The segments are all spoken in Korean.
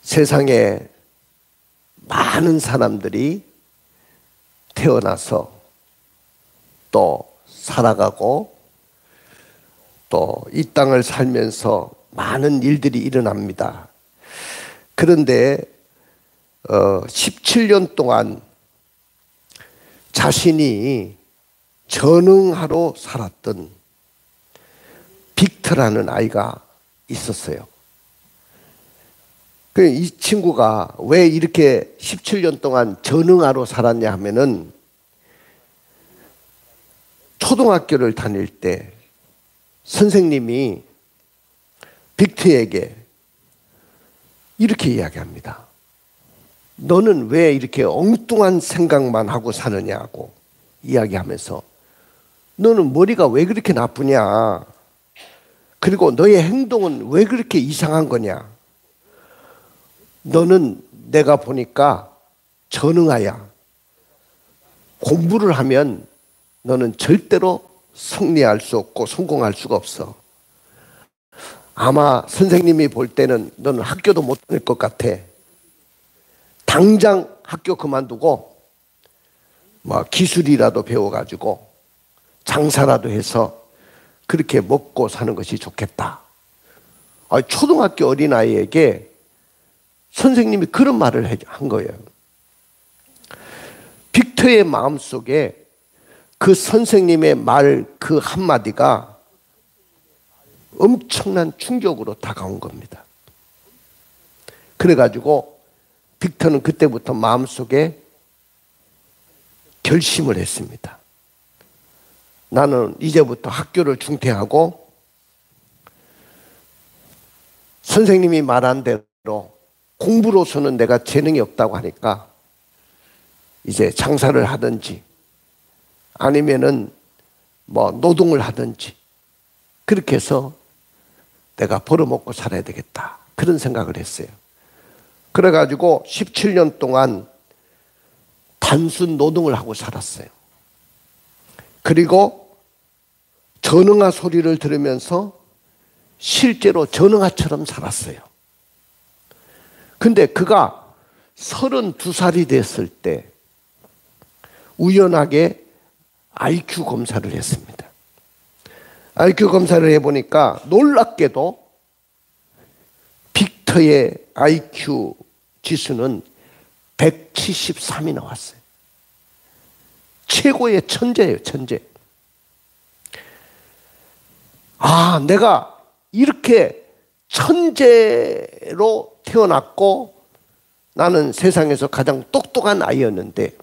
세상에 많은 사람들이 태어나서 또 살아가고 또 이 땅을 살면서 많은 일들이 일어납니다. 그런데 17년 동안 자신이 전응하러 살았던 빅터라는 아이가 있었어요. 이 친구가 왜 이렇게 17년 동안 전응하러 살았냐 하면은 초등학교를 다닐 때 선생님이 빅터에게 이렇게 이야기합니다. 너는 왜 이렇게 엉뚱한 생각만 하고 사느냐고 이야기하면서 너는 머리가 왜 그렇게 나쁘냐? 그리고 너의 행동은 왜 그렇게 이상한 거냐? 너는 내가 보니까 전응아야. 공부를 하면 너는 절대로 승리할 수 없고 성공할 수가 없어. 아마 선생님이 볼 때는 너는 학교도 못 다닐 것 같아. 당장 학교 그만두고 뭐 기술이라도 배워가지고 장사라도 해서 그렇게 먹고 사는 것이 좋겠다. 초등학교 어린아이에게 선생님이 그런 말을 한 거예요. 빅터의 마음속에 그 선생님의 말 그 한마디가 엄청난 충격으로 다가온 겁니다. 그래가지고 빅터는 그때부터 마음속에 결심을 했습니다. 나는 이제부터 학교를 중퇴하고 선생님이 말한 대로 공부로서는 내가 재능이 없다고 하니까 이제 장사를 하든지 아니면은 뭐 노동을 하든지 그렇게 해서 내가 벌어먹고 살아야 되겠다. 그런 생각을 했어요. 그래가지고 17년 동안 단순 노동을 하고 살았어요. 그리고 전응아 소리를 들으면서 실제로 전응아처럼 살았어요. 근데 그가 32살이 됐을 때 우연하게 IQ 검사를 했습니다. IQ 검사를 해보니까 놀랍게도 빅터의 IQ 지수는 173이 나왔어요. 최고의 천재예요, 천재. 내가 이렇게 천재로 태어났고 나는 세상에서 가장 똑똑한 아이였는데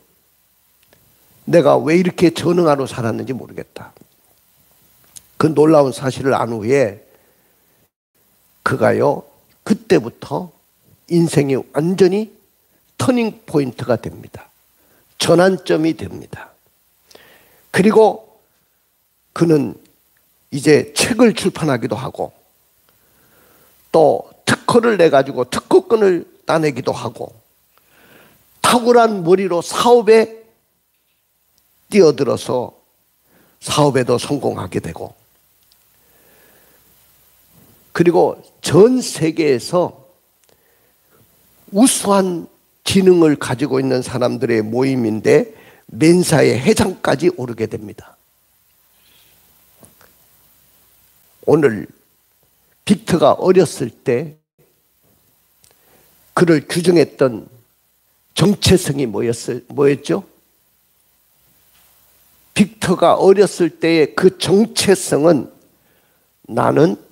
내가 왜 이렇게 전응하러 살았는지 모르겠다. 그 놀라운 사실을 안 후에 그가요, 그때부터 인생이 완전히 터닝 포인트가 됩니다. 전환점이 됩니다. 그리고 그는 이제 책을 출판하기도 하고 또 특허를 내가지고 특허권을 따내기도 하고 탁월한 머리로 사업에 뛰어들어서 사업에도 성공하게 되고 그리고 전 세계에서 우수한 지능을 가지고 있는 사람들의 모임인데 멘사의 회장까지 오르게 됩니다. 오늘 빅터가 어렸을 때 그를 규정했던 정체성이 뭐였죠? 빅터가 어렸을 때의 그 정체성은 나는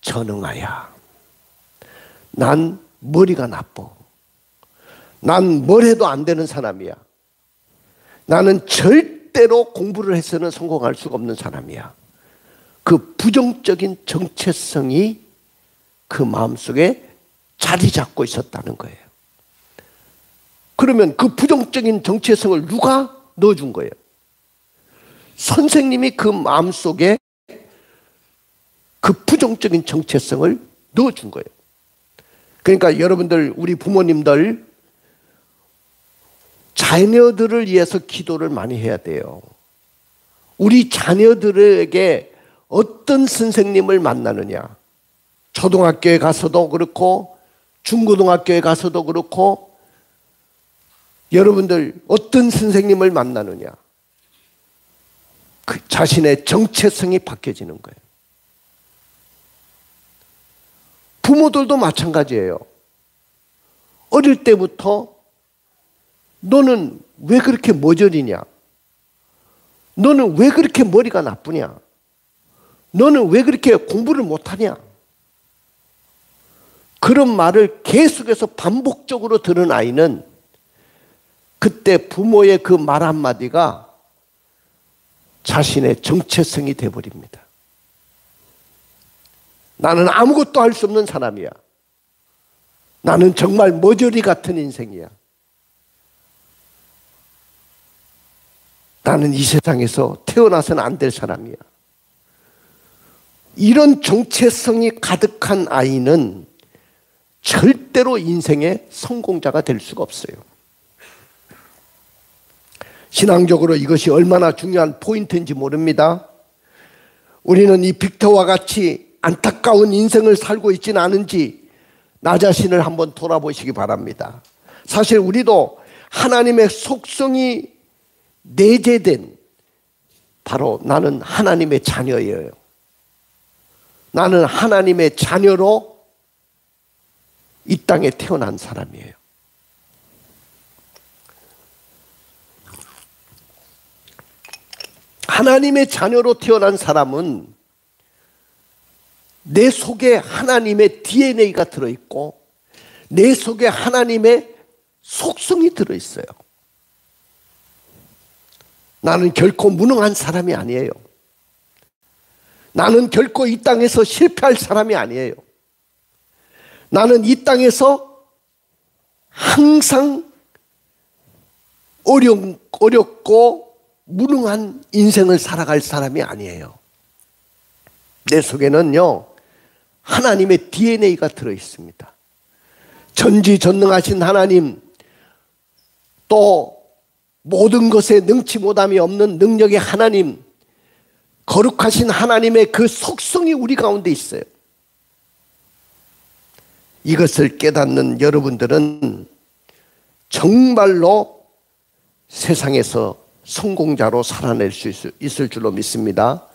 전응아야. 난 머리가 나빠. 난 뭘 해도 안 되는 사람이야. 나는 절대로 공부를 해서는 성공할 수가 없는 사람이야. 그 부정적인 정체성이 그 마음속에 자리 잡고 있었다는 거예요. 그러면 그 부정적인 정체성을 누가 넣어준 거예요? 선생님이 그 마음속에 그 부정적인 정체성을 넣어준 거예요. 그러니까 여러분들, 우리 부모님들 자녀들을 위해서 기도를 많이 해야 돼요. 우리 자녀들에게 어떤 선생님을 만나느냐, 초등학교에 가서도 그렇고 중고등학교에 가서도 그렇고 여러분들 어떤 선생님을 만나느냐, 그 자신의 정체성이 바뀌어지는 거예요. 부모들도 마찬가지예요. 어릴 때부터 너는 왜 그렇게 머저리냐? 너는 왜 그렇게 머리가 나쁘냐? 너는 왜 그렇게 공부를 못하냐? 그런 말을 계속해서 반복적으로 들은 아이는 그때 부모의 그 말 한마디가 자신의 정체성이 되어버립니다. 나는 아무것도 할 수 없는 사람이야. 나는 정말 머저리 같은 인생이야. 나는 이 세상에서 태어나서는 안 될 사람이야. 이런 정체성이 가득한 아이는 절대로 인생의 성공자가 될 수가 없어요. 신앙적으로 이것이 얼마나 중요한 포인트인지 모릅니다. 우리는 이 빅터와 같이 안타까운 인생을 살고 있지는 않은지 나 자신을 한번 돌아보시기 바랍니다. 사실 우리도 하나님의 속성이 내재된, 바로 나는 하나님의 자녀예요. 나는 하나님의 자녀로 이 땅에 태어난 사람이에요. 하나님의 자녀로 태어난 사람은 내 속에 하나님의 DNA가 들어있고 내 속에 하나님의 속성이 들어있어요. 나는 결코 무능한 사람이 아니에요. 나는 결코 이 땅에서 실패할 사람이 아니에요. 나는 이 땅에서 항상 어렵고 무능한 인생을 살아갈 사람이 아니에요. 내 속에는요, 하나님의 DNA가 들어있습니다. 전지전능하신 하나님, 또 모든 것에 능치 못함이 없는 능력의 하나님, 거룩하신 하나님의 그 속성이 우리 가운데 있어요. 이것을 깨닫는 여러분들은 정말로 세상에서 성공자로 살아낼 수 있을 줄로 믿습니다.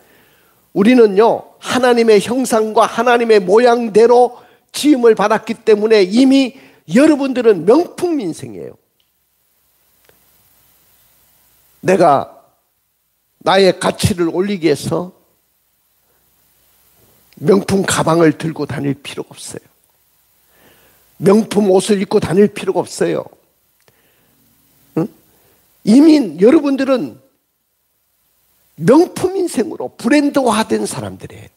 우리는요, 하나님의 형상과 하나님의 모양대로 지음을 받았기 때문에 이미 여러분들은 명품 인생이에요. 내가 나의 가치를 올리기 위해서 명품 가방을 들고 다닐 필요가 없어요. 명품 옷을 입고 다닐 필요가 없어요. 응? 이미 여러분들은 명품 인생으로 브랜드화된 사람들이에요.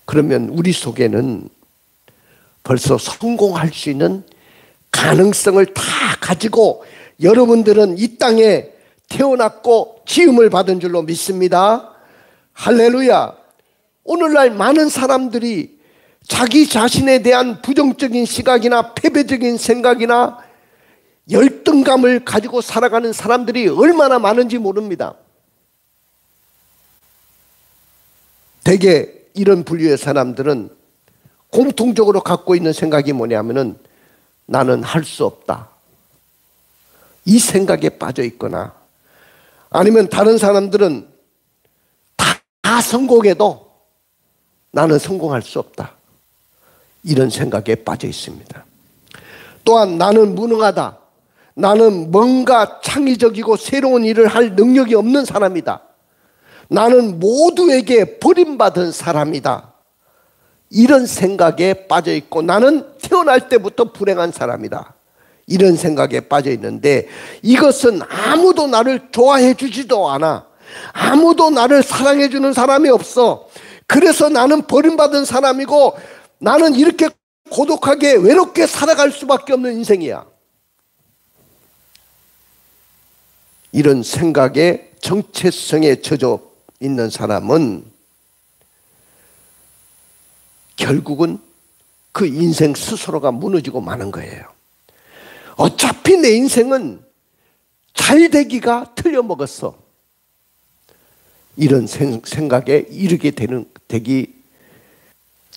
그러면 우리 속에는 벌써 성공할 수 있는 가능성을 다 가지고 여러분들은 이 땅에 태어났고 지음을 받은 줄로 믿습니다. 할렐루야. 오늘날 많은 사람들이 자기 자신에 대한 부정적인 시각이나 패배적인 생각이나 열등감을 가지고 살아가는 사람들이 얼마나 많은지 모릅니다. 대개 이런 부류의 사람들은 공통적으로 갖고 있는 생각이 뭐냐면은 나는 할 수 없다, 이 생각에 빠져 있거나, 아니면 다른 사람들은 다 성공해도 나는 성공할 수 없다, 이런 생각에 빠져 있습니다. 또한 나는 무능하다, 나는 뭔가 창의적이고 새로운 일을 할 능력이 없는 사람이다, 나는 모두에게 버림받은 사람이다, 이런 생각에 빠져 있고, 나는 태어날 때부터 불행한 사람이다, 이런 생각에 빠져 있는데, 이것은 아무도 나를 좋아해 주지도 않아. 아무도 나를 사랑해 주는 사람이 없어. 그래서 나는 버림받은 사람이고 나는 이렇게 고독하게 외롭게 살아갈 수밖에 없는 인생이야. 이런 생각에 정체성에 젖어 있는 사람은 결국은 그 인생 스스로가 무너지고 마는 거예요. 어차피 내 인생은 잘 되기가 틀려먹었어, 이런 생각에 이르게 되기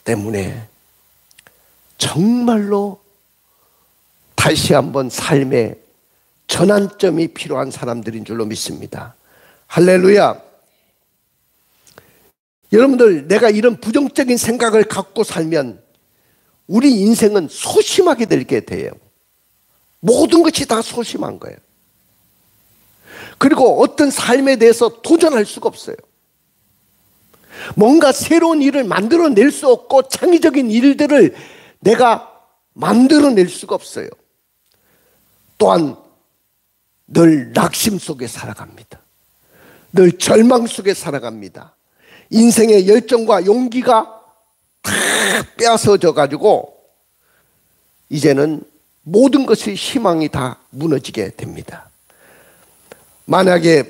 때문에 정말로 다시 한번 삶의 전환점이 필요한 사람들인 줄로 믿습니다. 할렐루야. 여러분들, 내가 이런 부정적인 생각을 갖고 살면 우리 인생은 소심하게 되게 돼요. 모든 것이 다 소심한 거예요. 그리고 어떤 삶에 대해서 도전할 수가 없어요. 뭔가 새로운 일을 만들어낼 수 없고 창의적인 일들을 내가 만들어낼 수가 없어요. 또한 늘 낙심 속에 살아갑니다. 늘 절망 속에 살아갑니다. 인생의 열정과 용기가 다 빼앗아져 가지고 이제는 모든 것의 희망이 다 무너지게 됩니다. 만약에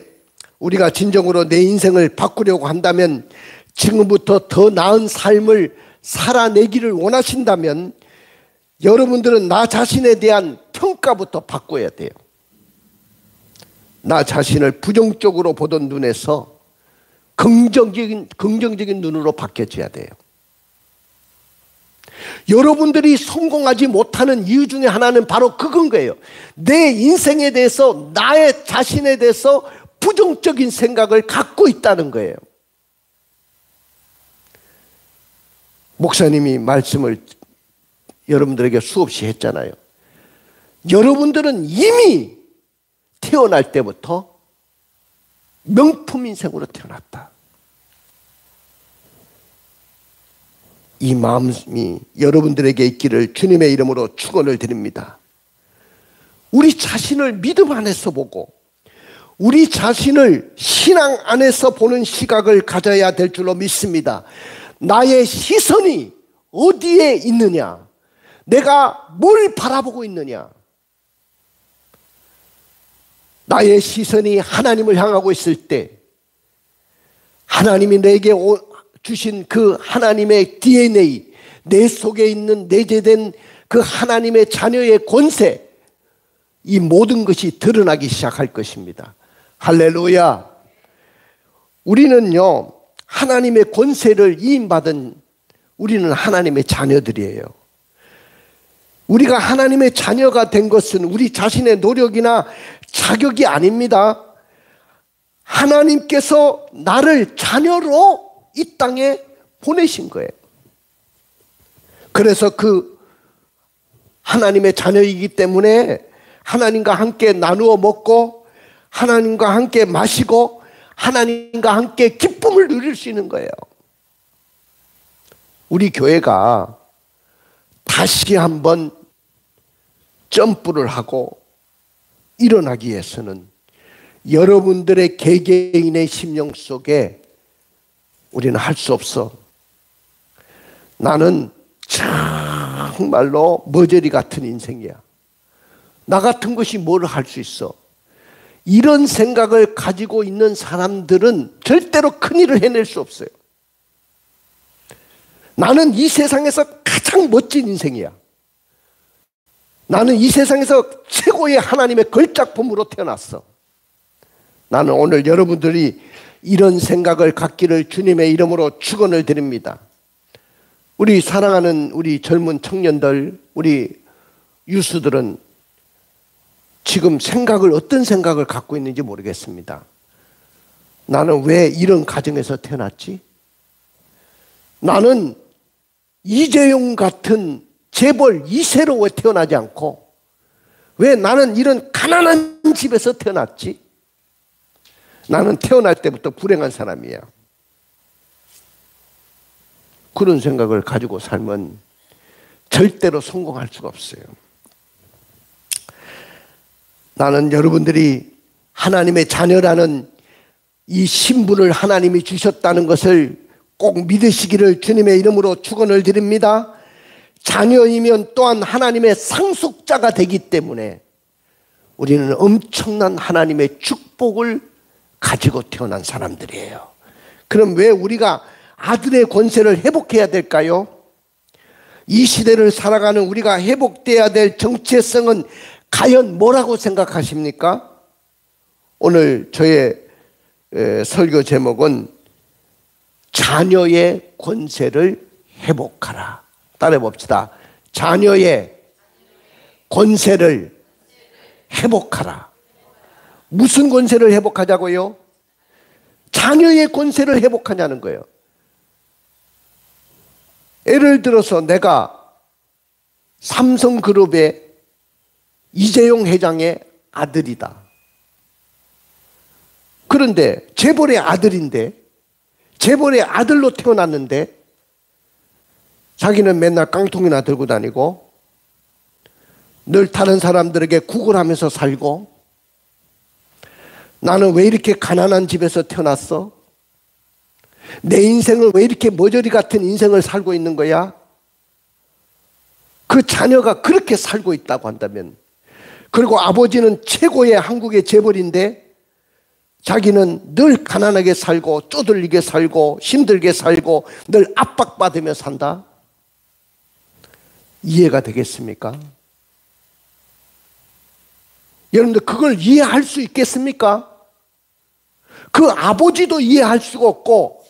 우리가 진정으로 내 인생을 바꾸려고 한다면, 지금부터 더 나은 삶을 살아내기를 원하신다면 여러분들은 나 자신에 대한 평가부터 바꿔야 돼요. 나 자신을 부정적으로 보던 눈에서 긍정적인 눈으로 바뀌어져야 돼요. 여러분들이 성공하지 못하는 이유 중에 하나는 바로 그건 거예요. 내 인생에 대해서, 나의 자신에 대해서 부정적인 생각을 갖고 있다는 거예요. 목사님이 말씀을 여러분들에게 수없이 했잖아요. 여러분들은 이미 태어날 때부터 명품 인생으로 태어났다. 이 마음이 여러분들에게 있기를 주님의 이름으로 축원을 드립니다. 우리 자신을 믿음 안에서 보고 우리 자신을 신앙 안에서 보는 시각을 가져야 될 줄로 믿습니다. 나의 시선이 어디에 있느냐? 내가 뭘 바라보고 있느냐? 나의 시선이 하나님을 향하고 있을 때 하나님이 내게 주신 그 하나님의 DNA, 내 속에 있는 내재된 그 하나님의 자녀의 권세, 이 모든 것이 드러나기 시작할 것입니다. 할렐루야. 우리는요, 하나님의 권세를 이임받은 우리는 하나님의 자녀들이에요. 우리가 하나님의 자녀가 된 것은 우리 자신의 노력이나 자격이 아닙니다. 하나님께서 나를 자녀로 이 땅에 보내신 거예요. 그래서 그 하나님의 자녀이기 때문에 하나님과 함께 나누어 먹고 하나님과 함께 마시고 하나님과 함께 기쁨을 누릴 수 있는 거예요. 우리 교회가 다시 한번 점프를 하고 일어나기 위해서는 여러분들의 개개인의 심령 속에 우리는 할 수 없어. 나는 정말로 머저리 같은 인생이야. 나 같은 것이 뭘 할 수 있어. 이런 생각을 가지고 있는 사람들은 절대로 큰일을 해낼 수 없어요. 나는 이 세상에서 가장 멋진 인생이야. 나는 이 세상에서 최고의 하나님의 걸작품으로 태어났어. 나는 오늘 여러분들이 이런 생각을 갖기를 주님의 이름으로 축원을 드립니다. 우리 사랑하는 우리 젊은 청년들, 우리 유수들은 지금 어떤 생각을 갖고 있는지 모르겠습니다. 나는 왜 이런 가정에서 태어났지? 나는 이재용 같은 재벌 2세로 왜 태어나지 않고 왜 나는 이런 가난한 집에서 태어났지? 나는 태어날 때부터 불행한 사람이야. 그런 생각을 가지고 살면 절대로 성공할 수가 없어요. 나는 여러분들이 하나님의 자녀라는 이 신분을 하나님이 주셨다는 것을 꼭 믿으시기를 주님의 이름으로 축원을 드립니다. 자녀이면 또한 하나님의 상속자가 되기 때문에 우리는 엄청난 하나님의 축복을 가지고 태어난 사람들이에요. 그럼 왜 우리가 아들의 권세를 회복해야 될까요? 이 시대를 살아가는 우리가 회복돼야 될 정체성은 과연 뭐라고 생각하십니까? 오늘 저의 설교 제목은 자녀의 권세를 회복하라. 따라해 봅시다. 자녀의 권세를 회복하라. 무슨 권세를 회복하자고요? 자녀의 권세를 회복하냐는 거예요. 예를 들어서 내가 삼성그룹의 이재용 회장의 아들이다. 그런데 재벌의 아들인데, 재벌의 아들로 태어났는데 자기는 맨날 깡통이나 들고 다니고 늘 다른 사람들에게 구걸하면서 살고, 나는 왜 이렇게 가난한 집에서 태어났어? 내 인생을 왜 이렇게 머저리 같은 인생을 살고 있는 거야? 그 자녀가 그렇게 살고 있다고 한다면, 그리고 아버지는 최고의 한국의 재벌인데 자기는 늘 가난하게 살고 쪼들리게 살고 힘들게 살고 늘 압박받으며 산다? 이해가 되겠습니까? 여러분들 그걸 이해할 수 있겠습니까? 그 아버지도 이해할 수가 없고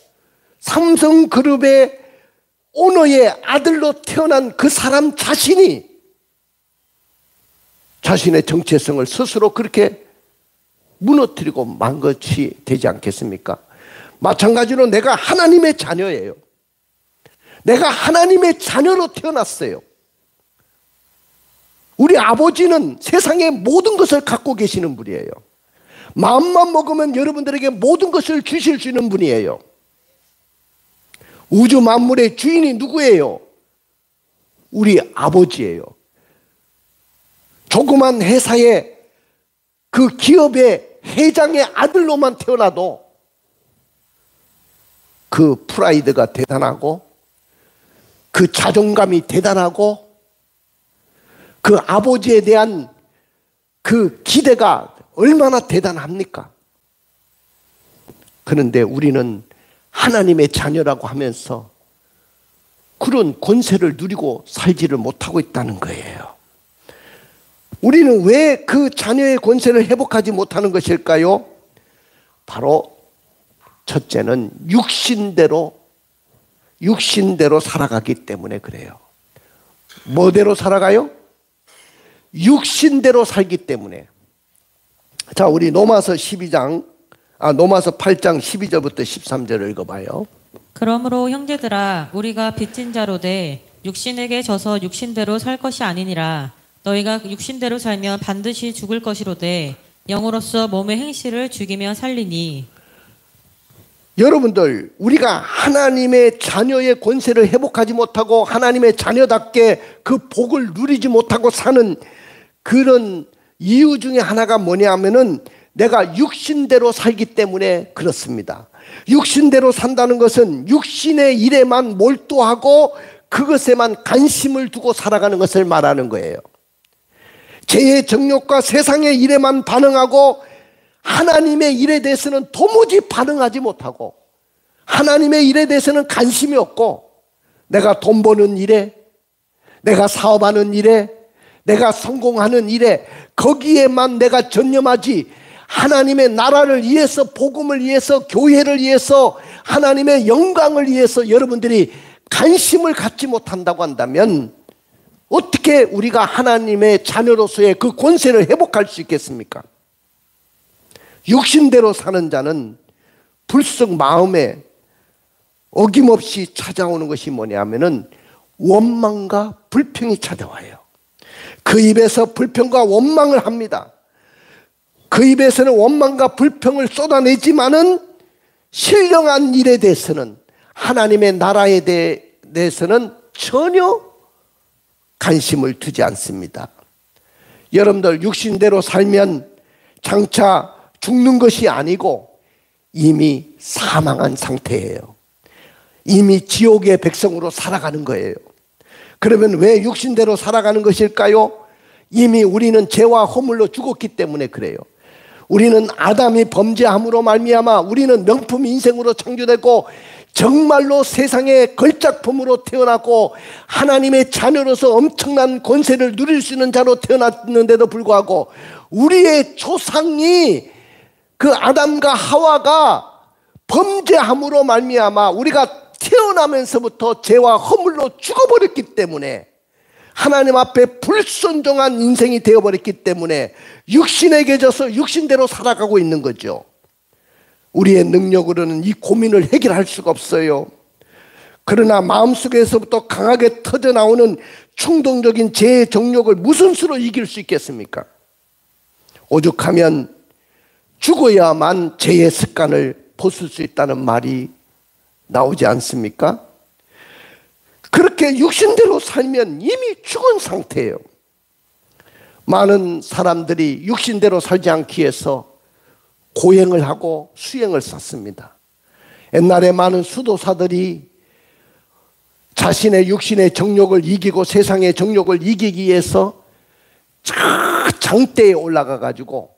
삼성그룹의 오너의 아들로 태어난 그 사람 자신이 자신의 정체성을 스스로 그렇게 무너뜨리고 만 것이 되지 않겠습니까? 마찬가지로 내가 하나님의 자녀예요. 내가 하나님의 자녀로 태어났어요. 우리 아버지는 세상의 모든 것을 갖고 계시는 분이에요. 마음만 먹으면 여러분들에게 모든 것을 주실 수 있는 분이에요. 우주 만물의 주인이 누구예요? 우리 아버지예요. 조그만 회사의 그 기업의 회장의 아들로만 태어나도 그 프라이드가 대단하고 그 자존감이 대단하고 그 아버지에 대한 그 기대가 얼마나 대단합니까? 그런데 우리는 하나님의 자녀라고 하면서 그런 권세를 누리고 살지를 못하고 있다는 거예요. 우리는 왜 그 자녀의 권세를 회복하지 못하는 것일까요? 바로 첫째는 육신대로 살아가기 때문에 그래요. 뭐대로 살아가요? 육신대로 살기 때문에. 자, 우리 로마서 8장 12절부터 13절을 읽어봐요. 그러므로 형제들아, 우리가 빚진 자로 돼 육신에게 져서 육신대로 살 것이 아니니라. 너희가 육신대로 살면 반드시 죽을 것이로되 영으로서 몸의 행실을 죽이며 살리니. 여러분들, 우리가 하나님의 자녀의 권세를 회복하지 못하고 하나님의 자녀답게 그 복을 누리지 못하고 사는 그런 이유 중에 하나가 뭐냐 하면은 내가 육신대로 살기 때문에 그렇습니다. 육신대로 산다는 것은 육신의 일에만 몰두하고 그것에만 관심을 두고 살아가는 것을 말하는 거예요. 죄의 정욕과 세상의 일에만 반응하고 하나님의 일에 대해서는 도무지 반응하지 못하고 하나님의 일에 대해서는 관심이 없고 내가 돈 버는 일에, 내가 사업하는 일에, 내가 성공하는 일에 거기에만 내가 전념하지 하나님의 나라를 위해서, 복음을 위해서, 교회를 위해서, 하나님의 영광을 위해서 여러분들이 관심을 갖지 못한다고 한다면 어떻게 우리가 하나님의 자녀로서의 그 권세를 회복할 수 있겠습니까? 육신대로 사는 자는 불쑥 마음에 어김없이 찾아오는 것이 뭐냐면은 원망과 불평이 찾아와요. 그 입에서 불평과 원망을 합니다. 그 입에서는 원망과 불평을 쏟아내지만은 신령한 일에 대해서는, 하나님의 나라에 대해서는 전혀 관심을 두지 않습니다. 여러분들, 육신대로 살면 장차 죽는 것이 아니고 이미 사망한 상태예요. 이미 지옥의 백성으로 살아가는 거예요. 그러면 왜 육신대로 살아가는 것일까요? 이미 우리는 죄와 허물로 죽었기 때문에 그래요. 우리는 아담이 범죄함으로 말미암아 우리는 명품 인생으로 창조되고 정말로 세상의 걸작품으로 태어났고 하나님의 자녀로서 엄청난 권세를 누릴 수 있는 자로 태어났는데도 불구하고 우리의 조상이 그 아담과 하와가 범죄함으로 말미암아 우리가 태어나면서부터 죄와 허물로 죽어버렸기 때문에 하나님 앞에 불순종한 인생이 되어버렸기 때문에 육신에게 져서 육신대로 살아가고 있는 거죠. 우리의 능력으로는 이 고민을 해결할 수가 없어요. 그러나 마음속에서부터 강하게 터져나오는 충동적인 죄의 정욕을 무슨 수로 이길 수 있겠습니까? 오죽하면 죽어야만 죄의 습관을 벗을 수 있다는 말이 나오지 않습니까? 그렇게 육신대로 살면 이미 죽은 상태예요. 많은 사람들이 육신대로 살지 않기 위해서 고행을 하고 수행을 쌓습니다. 옛날에 많은 수도사들이 자신의 육신의 정욕을 이기고 세상의 정욕을 이기기 위해서 저 장대에 올라가 가지고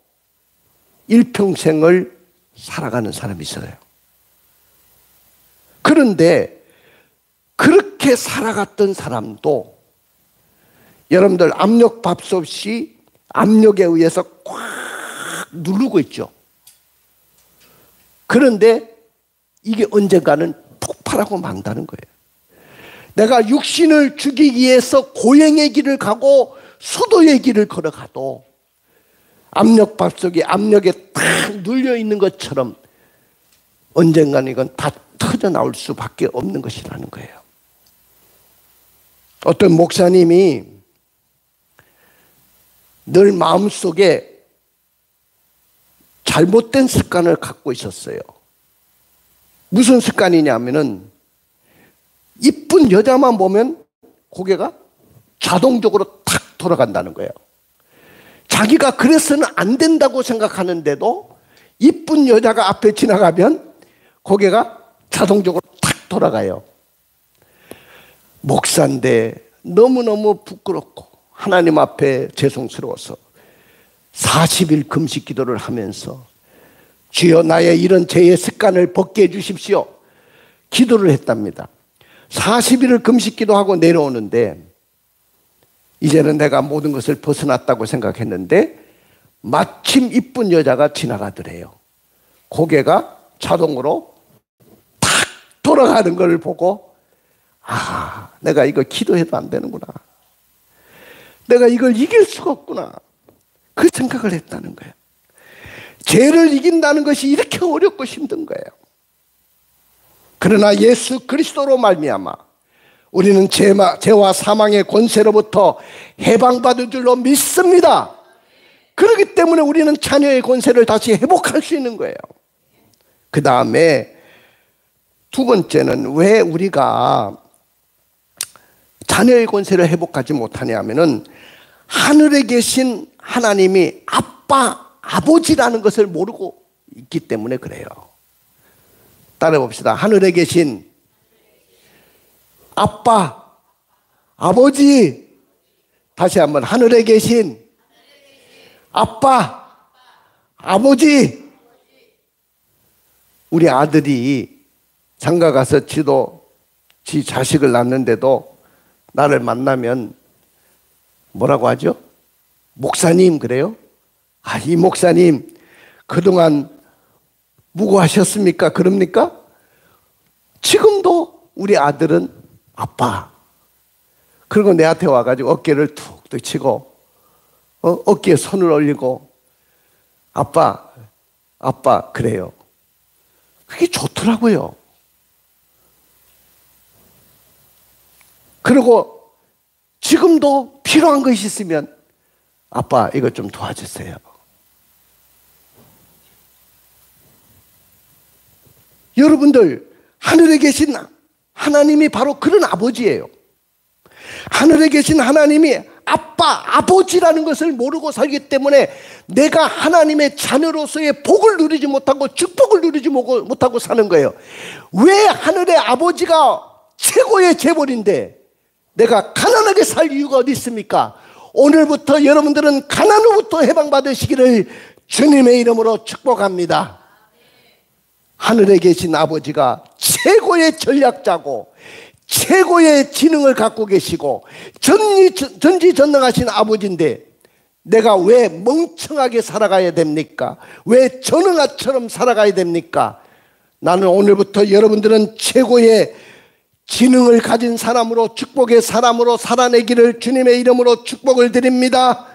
일평생을 살아가는 사람이 있어요. 그런데 그렇게 살아갔던 사람도 여러분들 압력밥솥이 압력에 의해서 꽉 누르고 있죠. 그런데 이게 언젠가는 폭발하고 만다는 거예요. 내가 육신을 죽이기 위해서 고행의 길을 가고 수도의 길을 걸어가도 압력밥솥이 압력에 탁 눌려 있는 것처럼 언젠가는 이건 다 터져 나올 수밖에 없는 것이라는 거예요. 어떤 목사님이 늘 마음속에 잘못된 습관을 갖고 있었어요. 무슨 습관이냐면은 이쁜 여자만 보면 고개가 자동적으로 탁 돌아간다는 거예요. 자기가 그래서는 안 된다고 생각하는데도 이쁜 여자가 앞에 지나가면 고개가 자동적으로 탁 돌아가요. 목사인데 너무너무 부끄럽고 하나님 앞에 죄송스러워서 40일 금식 기도를 하면서 주여 나의 이런 죄의 습관을 벗게 해주십시오. 기도를 했답니다. 40일을 금식 기도하고 내려오는데 이제는 내가 모든 것을 벗어났다고 생각했는데 마침 이쁜 여자가 지나가더래요. 고개가 자동으로 탁 돌아가는 걸 보고 아, 내가 이거 기도해도 안 되는구나. 내가 이걸 이길 수가 없구나. 그 생각을 했다는 거예요. 죄를 이긴다는 것이 이렇게 어렵고 힘든 거예요. 그러나 예수 그리스도로 말미암아 우리는 죄와 사망의 권세로부터 해방받을 줄로 믿습니다. 그렇기 때문에 우리는 자녀의 권세를 다시 회복할 수 있는 거예요. 그 다음에 두 번째는 왜 우리가 자녀의 권세를 회복하지 못하냐 하면은 하늘에 계신 하나님이 아빠, 아버지라는 것을 모르고 있기 때문에 그래요. 따라 봅시다. 하늘에 계신 아빠, 아버지. 다시 한번 하늘에 계신 아빠, 아버지. 우리 아들이 장가 가서 지 자식을 낳는데도 나를 만나면 뭐라고 하죠? 목사님 그래요? 아, 이 목사님 그동안 무고하셨습니까? 그럽니까? 지금도 우리 아들은 아빠. 그리고 내한테 와가지고 어깨를 툭툭 치고 어깨에 손을 올리고 아빠, 아빠 그래요. 그게 좋더라고요. 그리고 지금도 필요한 것이 있으면 아빠 이거 좀 도와주세요. 여러분들 하늘에 계신 하나님이 바로 그런 아버지예요. 하늘에 계신 하나님이 아빠, 아버지라는 것을 모르고 살기 때문에 내가 하나님의 자녀로서의 복을 누리지 못하고 축복을 누리지 못하고 사는 거예요. 왜 하늘의 아버지가 최고의 재벌인데 내가 가난하게 살 이유가 어디 있습니까? 오늘부터 여러분들은 가난으로부터 해방받으시기를 주님의 이름으로 축복합니다. 하늘에 계신 아버지가 최고의 전략자고 최고의 지능을 갖고 계시고 전지전능하신 아버지인데 내가 왜 멍청하게 살아가야 됩니까? 왜 전능아처럼 살아가야 됩니까? 나는 오늘부터 여러분들은 최고의 지능을 가진 사람으로, 축복의 사람으로 살아내기를 주님의 이름으로 축복을 드립니다.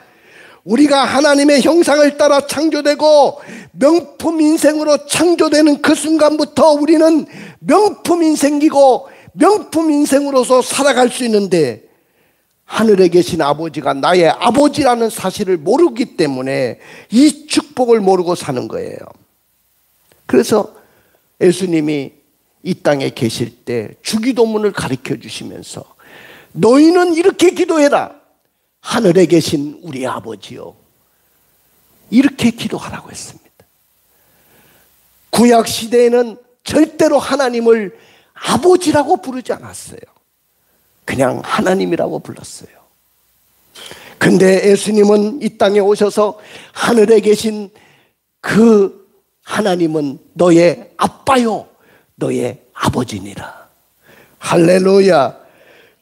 우리가 하나님의 형상을 따라 창조되고 명품 인생으로 창조되는 그 순간부터 우리는 명품 인생이고 명품 인생으로서 살아갈 수 있는데, 하늘에 계신 아버지가 나의 아버지라는 사실을 모르기 때문에 이 축복을 모르고 사는 거예요. 그래서 예수님이 이 땅에 계실 때 주기도문을 가르쳐 주시면서 너희는 이렇게 기도해라. 하늘에 계신 우리 아버지요, 이렇게 기도하라고 했습니다. 구약 시대에는 절대로 하나님을 아버지라고 부르지 않았어요. 그냥 하나님이라고 불렀어요. 근데 예수님은 이 땅에 오셔서 하늘에 계신 그 하나님은 너의 아빠요, 너의 아버지니라. 할렐루야.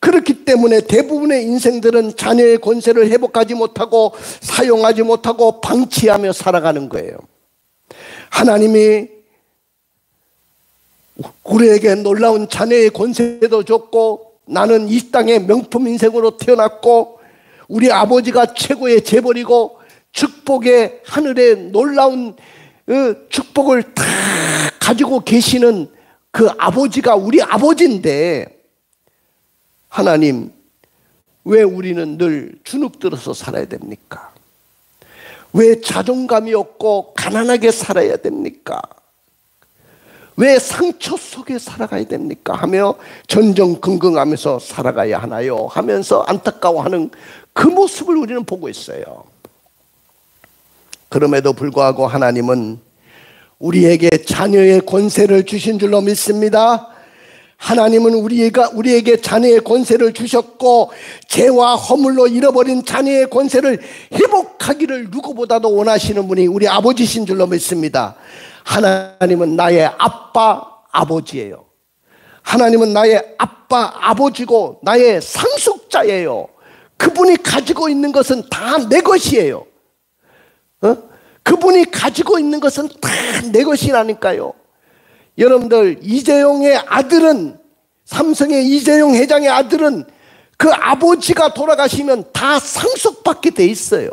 그렇기 때문에 대부분의 인생들은 자녀의 권세를 회복하지 못하고 사용하지 못하고 방치하며 살아가는 거예요. 하나님이 우리에게 놀라운 자녀의 권세도 줬고, 나는 이 땅에 명품 인생으로 태어났고, 우리 아버지가 최고의 재벌이고 축복의 하늘에 놀라운 축복을 다 가지고 계시는 그 아버지가 우리 아버지인데, 하나님, 왜 우리는 늘 주눅들어서 살아야 됩니까? 왜 자존감이 없고 가난하게 살아야 됩니까? 왜 상처 속에 살아가야 됩니까? 하며 전전긍긍하면서 살아가야 하나요? 하면서 안타까워하는 그 모습을 우리는 보고 있어요. 그럼에도 불구하고 하나님은 우리에게 자녀의 권세를 주신 줄로 믿습니다. 하나님은 우리에게 자녀의 권세를 주셨고, 죄와 허물로 잃어버린 자녀의 권세를 회복하기를 누구보다도 원하시는 분이 우리 아버지신 줄로 믿습니다. 하나님은 나의 아빠, 아버지예요. 하나님은 나의 아빠, 아버지고 나의 상속자예요. 그분이 가지고 있는 것은 다 내 것이에요. 그분이 가지고 있는 것은 다 내 것이라니까요. 여러분들, 이재용의 아들은, 삼성의 이재용 회장의 아들은 그 아버지가 돌아가시면 다 상속받게 돼 있어요.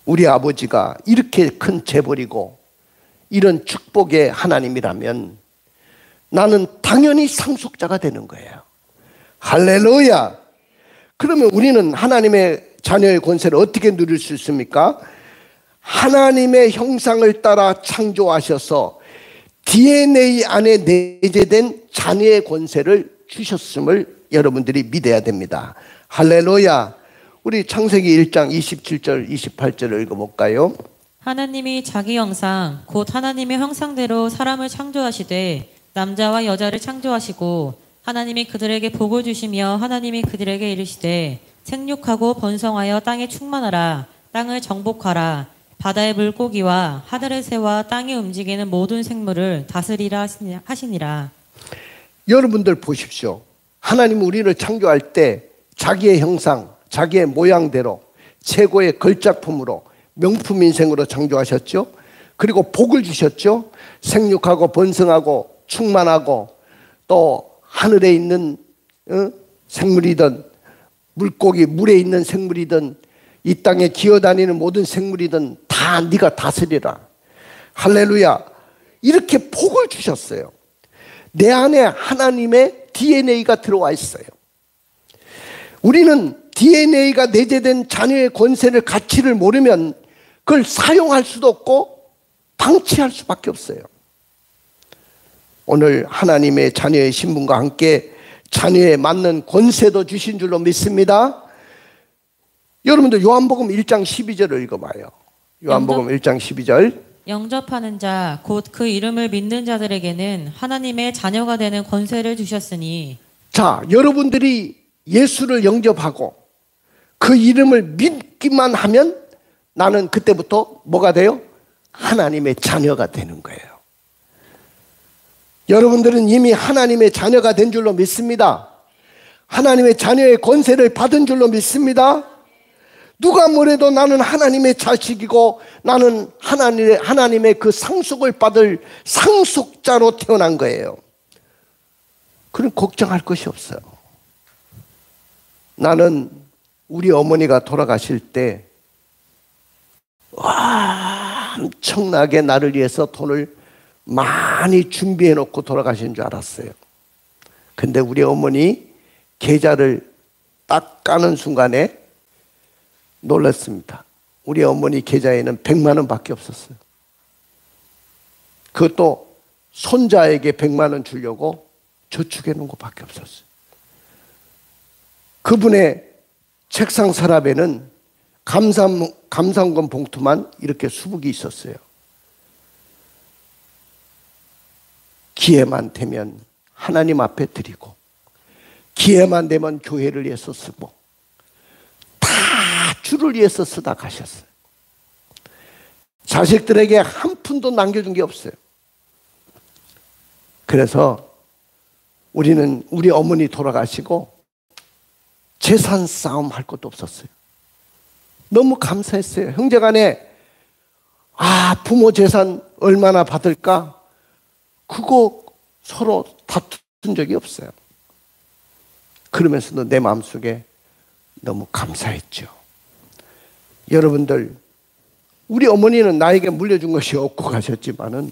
우리 아버지가 이렇게 큰 재벌이고 이런 축복의 하나님이라면 나는 당연히 상속자가 되는 거예요. 할렐루야. 그러면 우리는 하나님의 자녀의 권세를 어떻게 누릴 수 있습니까? 하나님의 형상을 따라 창조하셔서 DNA 안에 내재된 자녀의 권세를 주셨음을 여러분들이 믿어야 됩니다. 할렐루야. 우리 창세기 1장 27절 28절을 읽어볼까요? 하나님이 자기 형상 곧 하나님의 형상대로 사람을 창조하시되 남자와 여자를 창조하시고, 하나님이 그들에게 복을 주시며 하나님이 그들에게 이르시되 생육하고 번성하여 땅에 충만하라. 땅을 정복하라. 바다의 물고기와 하늘의 새와 땅에 움직이는 모든 생물을 다스리라 하시니라. 여러분들 보십시오. 하나님은 우리를 창조할 때 자기의 형상, 자기의 모양대로 최고의 걸작품으로 명품 인생으로 창조하셨죠. 그리고 복을 주셨죠. 생육하고 번성하고 충만하고, 또 하늘에 있는 생물이든 물고기, 물에 있는 생물이든 이 땅에 기어다니는 모든 생물이든 다 네가 다스리라. 할렐루야. 이렇게 복을 주셨어요. 내 안에 하나님의 DNA가 들어와 있어요. 우리는 DNA가 내재된 자녀의 권세를, 가치를 모르면 그걸 사용할 수도 없고 방치할 수밖에 없어요. 오늘 하나님의 자녀의 신분과 함께 자녀에 맞는 권세도 주신 줄로 믿습니다. 여러분들 요한복음 1장 12절을 읽어봐요. 요한복음 1장 12절. 영접하는 자 곧 그 이름을 믿는 자들에게는 하나님의 자녀가 되는 권세를 주셨으니. 자, 여러분들이 예수를 영접하고 그 이름을 믿기만 하면 나는 그때부터 뭐가 돼요? 하나님의 자녀가 되는 거예요. 여러분들은 이미 하나님의 자녀가 된 줄로 믿습니다. 하나님의 자녀의 권세를 받은 줄로 믿습니다. 누가 뭐래도 나는 하나님의 자식이고 나는 하나님의 그 상속을 받을 상속자로 태어난 거예요. 그럼 걱정할 것이 없어요. 나는 우리 어머니가 돌아가실 때 엄청나게 나를 위해서 돈을 많이 준비해 놓고 돌아가신 줄 알았어요. 근데 우리 어머니 계좌를 딱 까는 순간에 놀랐습니다. 우리 어머니 계좌에는 100만 원밖에 없었어요. 그것도 손자에게 100만 원 주려고 저축해 놓은 것밖에 없었어요. 그분의 책상 서랍에는 감사원금 봉투만 이렇게 수북이 있었어요. 기회만 되면 하나님 앞에 드리고 기회만 되면 교회를 위해서 쓰고 다 주를 위해서 쓰다 가셨어요. 자식들에게 한 푼도 남겨준 게 없어요. 그래서 우리는 우리 어머니 돌아가시고 재산 싸움 할 것도 없었어요. 너무 감사했어요. 형제간에 부모 재산 얼마나 받을까? 그거 서로 다툰 적이 없어요. 그러면서도 내 마음속에 너무 감사했죠. 여러분들, 우리 어머니는 나에게 물려준 것이 없고 가셨지만은,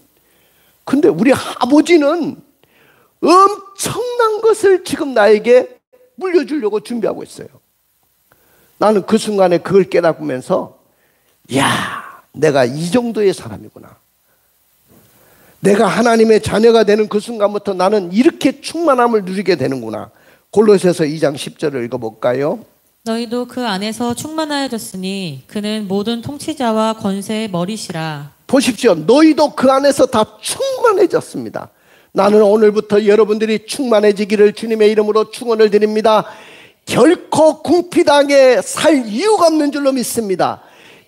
근데 우리 아버지는 엄청난 것을 지금 나에게 물려주려고 준비하고 있어요. 나는 그 순간에 그걸 깨닫으면서 내가 이 정도의 사람이구나. 내가 하나님의 자녀가 되는 그 순간부터 나는 이렇게 충만함을 누리게 되는구나. 골로새서 2장 10절을 읽어볼까요? 너희도 그 안에서 충만하여졌으니 그는 모든 통치자와 권세의 머리시라. 보십시오. 너희도 그 안에서 다 충만해졌습니다. 나는 오늘부터 여러분들이 충만해지기를 주님의 이름으로 축원을 드립니다. 결코 궁핍하게 살 이유가 없는 줄로 믿습니다.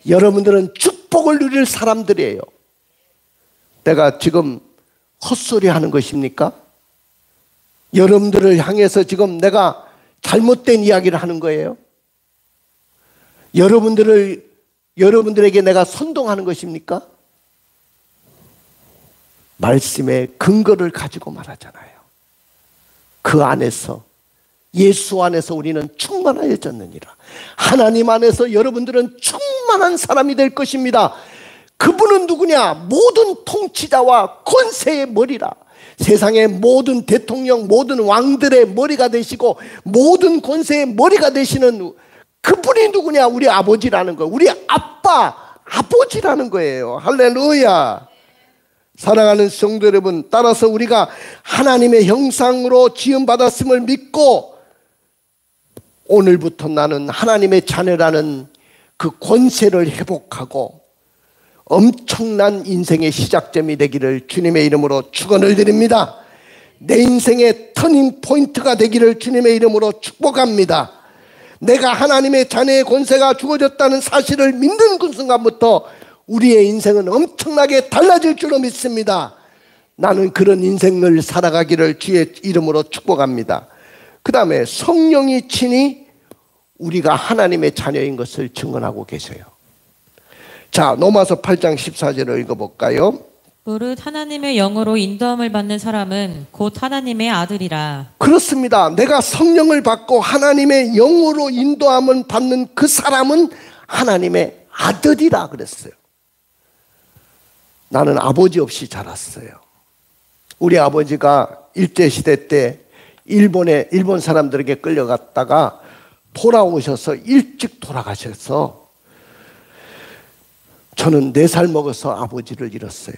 여러분들은 축복을 누릴 사람들이에요. 내가 지금 헛소리 하는 것입니까? 여러분들을 향해서 지금 내가 잘못된 이야기를 하는 거예요? 여러분들에게 내가 선동하는 것입니까? 말씀의 근거를 가지고 말하잖아요. 그 안에서, 예수 안에서 우리는 충만하여졌느니라. 하나님 안에서 여러분들은 충만한 사람이 될 것입니다. 그분은 누구냐? 모든 통치자와 권세의 머리라. 세상의 모든 대통령, 모든 왕들의 머리가 되시고 모든 권세의 머리가 되시는 그분이 누구냐? 우리 아버지라는 거예요. 우리 아버지라는 거예요. 할렐루야. 사랑하는 성도 여러분, 따라서 우리가 하나님의 형상으로 지음받았음을 믿고 오늘부터 나는 하나님의 자녀라는 그 권세를 회복하고 엄청난 인생의 시작점이 되기를 주님의 이름으로 축원을 드립니다. 내 인생의 터닝 포인트가 되기를 주님의 이름으로 축복합니다. 내가 하나님의 자녀의 권세가 주어졌다는 사실을 믿는 그 순간부터 우리의 인생은 엄청나게 달라질 줄로 믿습니다. 나는 그런 인생을 살아가기를 주의 이름으로 축복합니다. 그 다음에 성령이 친히 우리가 하나님의 자녀인 것을 증언하고 계세요. 자, 로마서 8장 14절을 읽어볼까요? 무릇 하나님의 영으로 인도함을 받는 사람은 곧 하나님의 아들이라. 그렇습니다. 내가 성령을 받고 하나님의 영으로 인도함을 받는 그 사람은 하나님의 아들이라 그랬어요. 나는 아버지 없이 자랐어요. 우리 아버지가 일제시대 때 일본 사람들에게 끌려갔다가 돌아오셔서 일찍 돌아가셔서 저는 4살 먹어서 아버지를 잃었어요.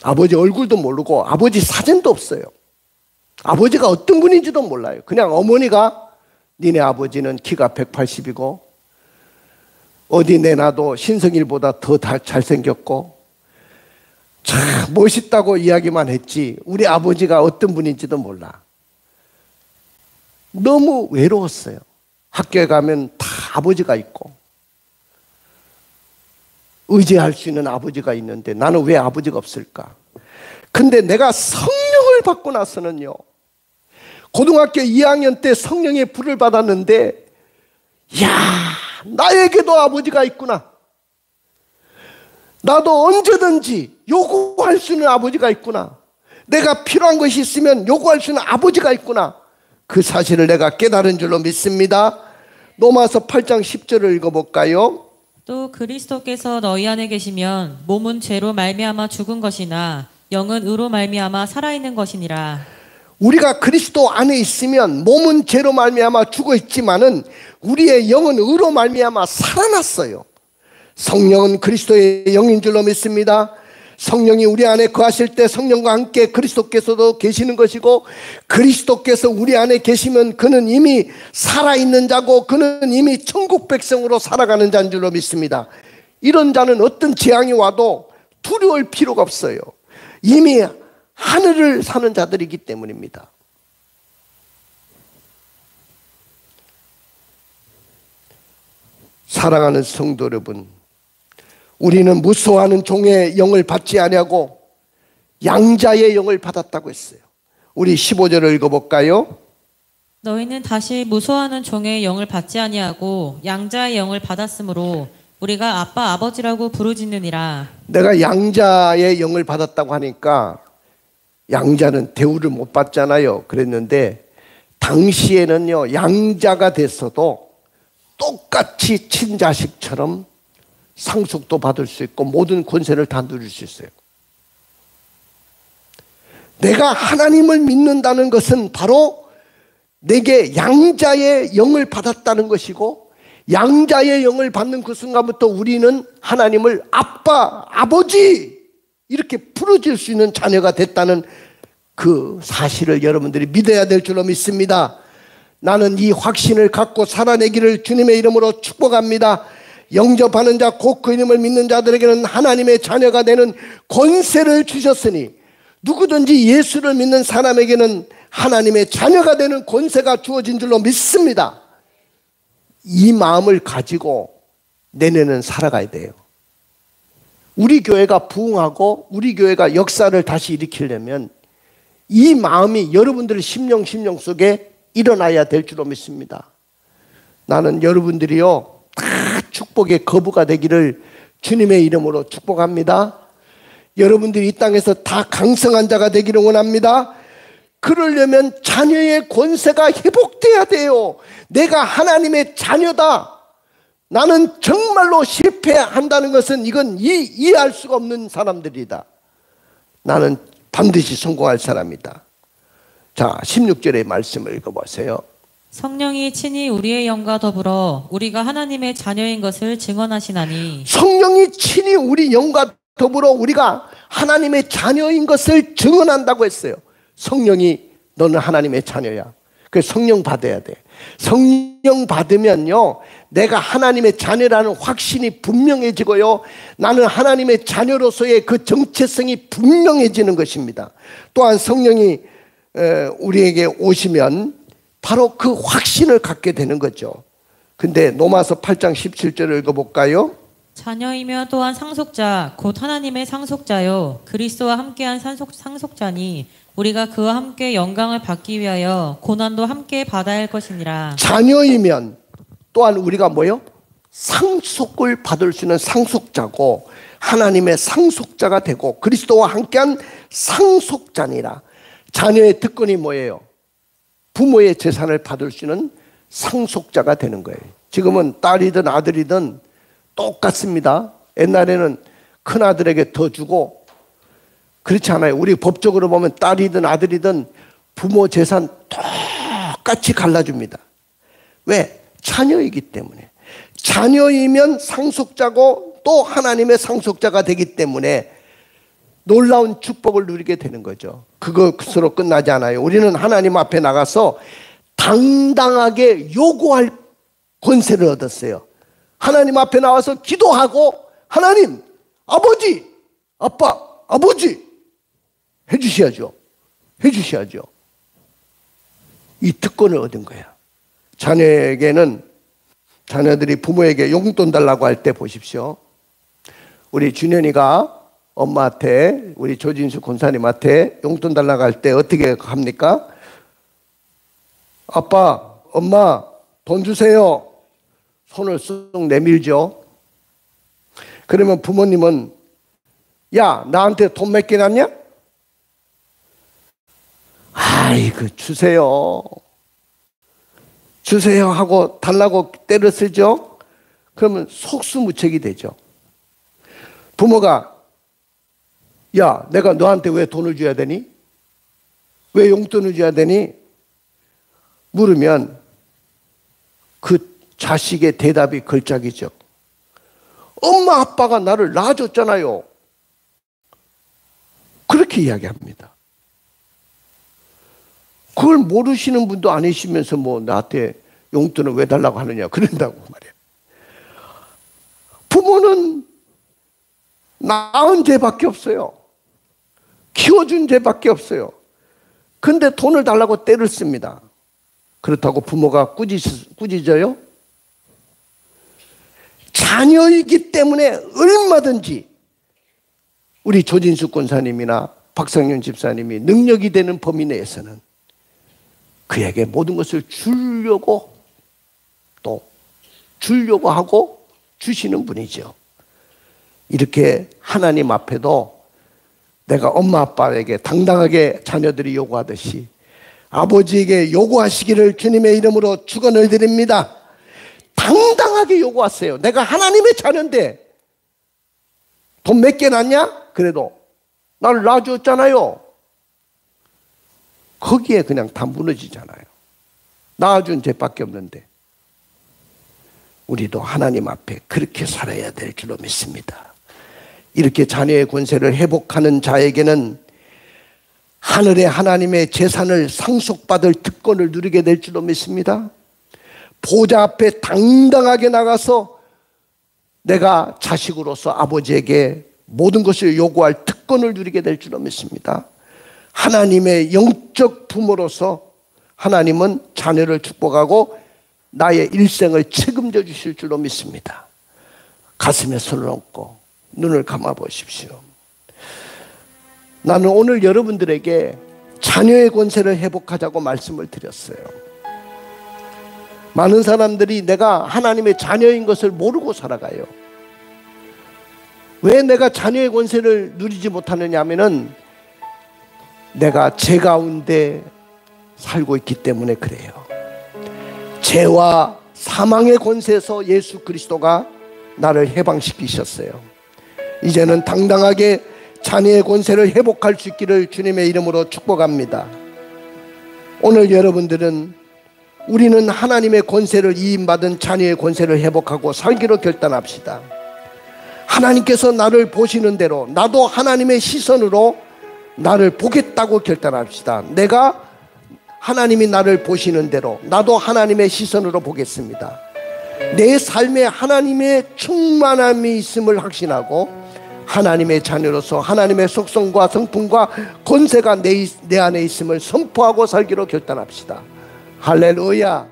아버지 얼굴도 모르고 아버지 사진도 없어요. 아버지가 어떤 분인지도 몰라요. 그냥 어머니가 니네 아버지는 키가 180이고 어디 내놔도 신성일보다 더 잘생겼고 참 멋있다고 이야기만 했지 우리 아버지가 어떤 분인지도 몰라. 너무 외로웠어요. 학교에 가면 다 아버지가 있고 의지할 수 있는 아버지가 있는데 나는 왜 아버지가 없을까? 근데 내가 성령을 받고 나서는요, 고등학교 2학년 때 성령의 불을 받았는데, 나에게도 아버지가 있구나. 나도 언제든지 요구할 수 있는 아버지가 있구나. 내가 필요한 것이 있으면 요구할 수 있는 아버지가 있구나. 그 사실을 내가 깨달은 줄로 믿습니다. 로마서 8장 10절을 읽어볼까요? 또 그리스도께서 너희 안에 계시면 몸은 죄로 말미암아 죽은 것이나 영은 의로 말미암아 살아있는 것이니라. 우리가 그리스도 안에 있으면 몸은 죄로 말미암아 죽어 있지만은 우리의 영은 의로 말미암아 살아났어요. 성령은 그리스도의 영인 줄로 믿습니다. 성령이 우리 안에 거하실 때 성령과 함께 그리스도께서도 계시는 것이고, 그리스도께서 우리 안에 계시면 그는 이미 살아있는 자고 그는 이미 천국 백성으로 살아가는 자인 줄로 믿습니다. 이런 자는 어떤 재앙이 와도 두려울 필요가 없어요. 이미 하늘을 사는 자들이기 때문입니다. 사랑하는 성도 여러분, 우리는 무서워하는 종의 영을 받지 아니하고 양자의 영을 받았다고 했어요. 우리 15절을 읽어볼까요? 너희는 다시 무소하는 종의 영을 받지 아니하고 양자의 영을 받았으므로 우리가 아빠 아버지라고 부르짖느니라. 내가 양자의 영을 받았다고 하니까 양자는 대우를 못 받잖아요. 그랬는데 당시에는요, 양자가 됐어도 똑같이 친자식처럼 상속도 받을 수 있고 모든 권세를 다 누릴 수 있어요. 내가 하나님을 믿는다는 것은 바로 내게 양자의 영을 받았다는 것이고, 양자의 영을 받는 그 순간부터 우리는 하나님을 아빠, 아버지 이렇게 부르질 수 있는 자녀가 됐다는 그 사실을 여러분들이 믿어야 될 줄로 믿습니다. 나는 이 확신을 갖고 살아내기를 주님의 이름으로 축복합니다. 영접하는 자, 곧 그 이름을 믿는 자들에게는 하나님의 자녀가 되는 권세를 주셨으니 누구든지 예수를 믿는 사람에게는 하나님의 자녀가 되는 권세가 주어진 줄로 믿습니다. 이 마음을 가지고 내년은 살아가야 돼요. 우리 교회가 부흥하고 우리 교회가 역사를 다시 일으키려면 이 마음이 여러분들의 심령 속에 일어나야 될 줄로 믿습니다. 나는 여러분들이요, 다 축복의 거부가 되기를 주님의 이름으로 축복합니다. 여러분들이 이 땅에서 다 강성한 자가 되기를 원합니다. 그러려면 자녀의 권세가 회복돼야 돼요. 내가 하나님의 자녀다. 나는 정말로 실패한다는 것은 이건 이해할 수가 없는 사람들이다. 나는 반드시 성공할 사람이다. 자, 16절의 말씀을 읽어보세요. 성령이 친히 우리의 영과 더불어 우리가 하나님의 자녀인 것을 증언하시나니. 성령이 친히 우리 영과 더불어 우리가 하나님의 자녀인 것을 증언한다고 했어요. 성령이 너는 하나님의 자녀야. 그래서 성령 받아야 돼. 성령 받으면요, 내가 하나님의 자녀라는 확신이 분명해지고요, 나는 하나님의 자녀로서의 그 정체성이 분명해지는 것입니다. 또한 성령이 우리에게 오시면 바로 그 확신을 갖게 되는 거죠. 근데 로마서 8장 17절을 읽어볼까요? 자녀이며 또한 상속자 곧 하나님의 상속자요 그리스도와 함께한 상속자니 우리가 그와 함께 영광을 받기 위하여 고난도 함께 받아야 할 것이니라. 자녀이면 또한 우리가 뭐요? 상속을 받을 수 있는 상속자고 하나님의 상속자가 되고 그리스도와 함께한 상속자니라. 자녀의 특권이 뭐예요? 부모의 재산을 받을 수 있는 상속자가 되는 거예요. 지금은 딸이든 아들이든 똑같습니다. 옛날에는 큰아들에게 더 주고, 그렇지 않아요. 우리 법적으로 보면 딸이든 아들이든 부모 재산 똑같이 갈라줍니다. 왜? 자녀이기 때문에. 자녀이면 상속자고 또 하나님의 상속자가 되기 때문에 놀라운 축복을 누리게 되는 거죠. 그것으로 끝나지 않아요. 우리는 하나님 앞에 나가서 당당하게 요구할 권세를 얻었어요. 하나님 앞에 나와서 기도하고 하나님, 아버지, 아빠, 아버지 해주셔야죠. 해주셔야죠. 이 특권을 얻은 거야. 자녀에게는, 자녀들이 부모에게 용돈 달라고 할 때 보십시오. 우리 준현이가 엄마한테, 우리 조진수 권사님한테 용돈 달라고 할 때 어떻게 합니까? 아빠, 엄마 돈 주세요. 손을 쑥 내밀죠. 그러면 부모님은 야, 나한테 돈 몇 개 났냐? 아이고, 주세요. 주세요 하고 달라고 때를 쓰죠. 그러면 속수무책이 되죠. 부모가 야, 내가 너한테 왜 돈을 줘야 되니? 왜 용돈을 줘야 되니? 물으면 그 자식의 대답이 걸작이죠. 엄마 아빠가 나를 낳아줬잖아요. 그렇게 이야기합니다. 그걸 모르시는 분도 아니시면서 뭐 나한테 용돈을 왜 달라고 하느냐 그런다고 말이에요. 부모는 낳은 죄밖에 없어요. 키워준 죄밖에 없어요. 근데 돈을 달라고 때를 씁니다. 그렇다고 부모가 꾸짖어요? 자녀이기 때문에 얼마든지 우리 조진숙 권사님이나 박상윤 집사님이 능력이 되는 범위 내에서는 그에게 모든 것을 주려고 또 주려고 하고 주시는 분이죠. 이렇게 하나님 앞에도 내가 엄마 아빠에게 당당하게 자녀들이 요구하듯이 아버지에게 요구하시기를 주님의 이름으로 축원을 드립니다. 당당하게 요구하세요. 내가 하나님의 자녀인데 돈 몇 개 났냐? 그래도 나를 낳아줬잖아요. 거기에 그냥 다 무너지잖아요. 낳아준 죄밖에 없는데 우리도 하나님 앞에 그렇게 살아야 될 줄로 믿습니다. 이렇게 자녀의 권세를 회복하는 자에게는 하늘의 하나님의 재산을 상속받을 특권을 누리게 될 줄로 믿습니다. 보좌 앞에 당당하게 나가서 내가 자식으로서 아버지에게 모든 것을 요구할 특권을 누리게 될 줄로 믿습니다. 하나님의 영적 부모로서 하나님은 자녀를 축복하고 나의 일생을 책임져 주실 줄로 믿습니다. 가슴에 손을 얹고 눈을 감아 보십시오. 나는 오늘 여러분들에게 자녀의 권세를 회복하자고 말씀을 드렸어요. 많은 사람들이 내가 하나님의 자녀인 것을 모르고 살아가요. 왜 내가 자녀의 권세를 누리지 못하느냐 하면은 내가 죄 가운데 살고 있기 때문에 그래요. 죄와 사망의 권세에서 예수 그리스도가 나를 해방시키셨어요. 이제는 당당하게 자녀의 권세를 회복할 수 있기를 주님의 이름으로 축복합니다. 오늘 여러분들은 우리는 하나님의 권세를 이임받은 자녀의 권세를 회복하고 살기로 결단합시다. 하나님께서 나를 보시는 대로 나도 하나님의 시선으로 나를 보겠다고 결단합시다. 내가 하나님이 나를 보시는 대로 나도 하나님의 시선으로 보겠습니다. 내 삶에 하나님의 충만함이 있음을 확신하고 하나님의 자녀로서 하나님의 속성과 성품과 권세가 내 안에 있음을 선포하고 살기로 결단합시다. 할렐루야.